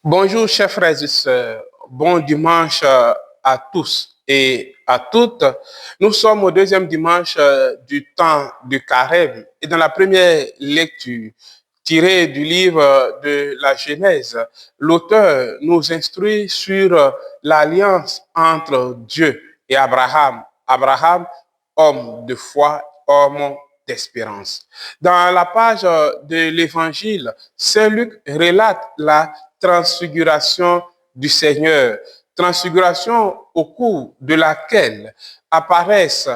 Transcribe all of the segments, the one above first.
Bonjour, chers frères et sœurs. Bon dimanche à tous et à toutes. Nous sommes au deuxième dimanche du temps du Carême. Et dans la première lecture tirée du livre de la Genèse, l'auteur nous instruit sur l'alliance entre Dieu et Abraham. Abraham, homme de foi, homme d'espérance. Dans la page de l'Évangile, Saint Luc relate la transfiguration du Seigneur, transfiguration au cours de laquelle apparaissent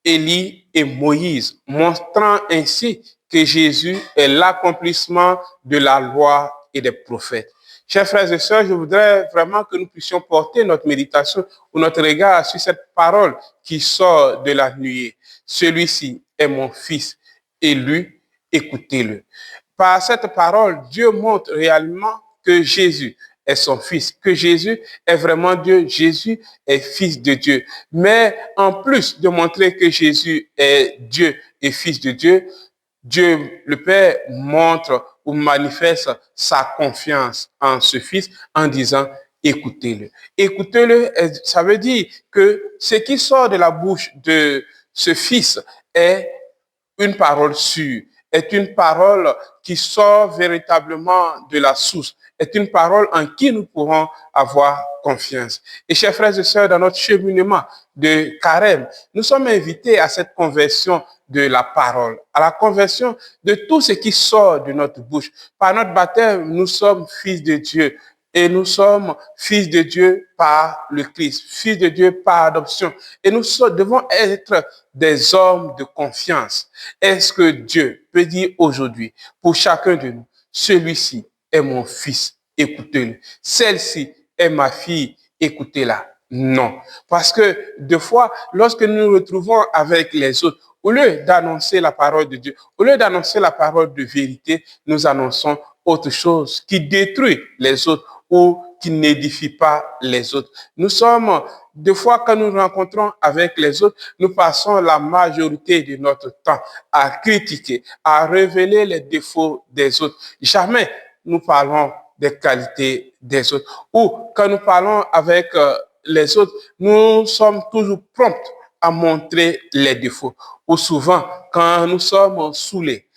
Élie et Moïse, montrant ainsi que Jésus est l'accomplissement de la loi et des prophètes. Chers frères et sœurs, je voudrais vraiment que nous puissions porter notre méditation ou notre regard sur cette parole qui sort de la nuée. Celui-ci est mon fils élu, écoutez-le. Par cette parole, Dieu montre réellement que Jésus est son fils, que Jésus est vraiment Dieu, Jésus est fils de Dieu. Mais en plus de montrer que Jésus est Dieu et fils de Dieu, Dieu le Père montre ou manifeste sa confiance en ce fils en disant écoutez-le. Écoutez-le, ça veut dire que ce qui sort de la bouche de ce fils est une parole sûre, est une parole qui sort véritablement de la source, est une parole en qui nous pourrons avoir confiance. Et chers frères et sœurs, dans notre cheminement de carême, nous sommes invités à cette conversion de la parole, à la conversion de tout ce qui sort de notre bouche. Par notre baptême, nous sommes fils de Dieu. Et nous sommes fils de Dieu par le Christ, fils de Dieu par adoption. Et nous devons être des hommes de confiance. Est-ce que Dieu peut dire aujourd'hui, pour chacun de nous, celui-ci est mon fils, écoutez-le. Celle-ci est ma fille, écoutez-la. Non. Parce que des fois, lorsque nous nous retrouvons avec les autres, au lieu d'annoncer la parole de Dieu, au lieu d'annoncer la parole de vérité, nous annonçons autre chose qui détruit les autres ou qui n'édifie pas les autres. Nous sommes, des fois, quand nous rencontrons avec les autres, nous passons la majorité de notre temps à critiquer, à révéler les défauts des autres. Jamais nous parlons des qualités des autres. Ou quand nous parlons avec les autres, nous sommes toujours prompts à montrer les défauts. Ou souvent, quand nous sommes saoulés,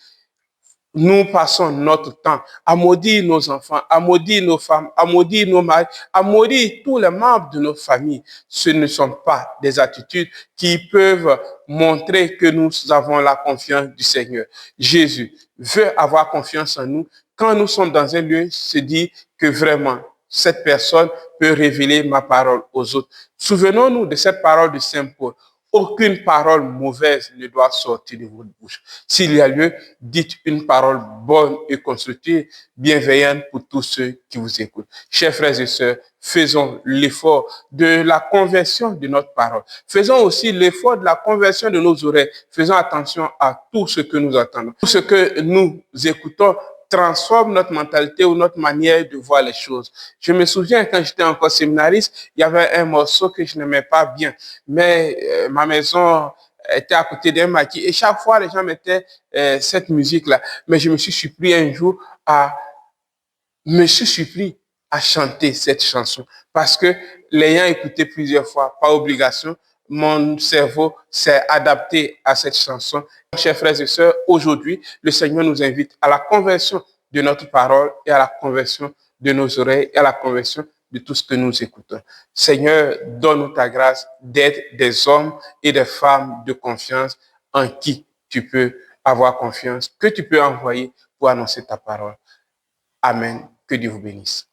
nous passons notre temps à maudire nos enfants, à maudire nos femmes, à maudire nos maris, à maudire tous les membres de nos familles. Ce ne sont pas des attitudes qui peuvent montrer que nous avons la confiance du Seigneur. Jésus veut avoir confiance en nous. Quand nous sommes dans un lieu, se dit que vraiment, cette personne peut révéler ma parole aux autres. Souvenons-nous de cette parole de Saint Paul. Aucune parole mauvaise ne doit sortir de votre bouche. S'il y a lieu, dites une parole bonne et constructive, bienveillante pour tous ceux qui vous écoutent. Chers frères et sœurs, faisons l'effort de la conversion de notre parole. Faisons aussi l'effort de la conversion de nos oreilles. Faisons attention à tout ce que nous entendons. Tout ce que nous écoutons transforme notre mentalité ou notre manière de voir les choses. Je me souviens quand j'étais encore séminariste, il y avait un morceau que je n'aimais pas bien, mais ma maison était à côté d'un maquis et chaque fois les gens mettaient cette musique-là. Mais je me suis surpris un jour à chanter cette chanson parce que l'ayant écouté plusieurs fois, par obligation, mon cerveau s'est adapté à cette chanson. Chers frères et sœurs, aujourd'hui, le Seigneur nous invite à la conversion de notre parole et à la conversion de nos oreilles et à la conversion de tout ce que nous écoutons. Seigneur, donne-nous ta grâce d'être des hommes et des femmes de confiance en qui tu peux avoir confiance, que tu peux envoyer pour annoncer ta parole. Amen. Que Dieu vous bénisse.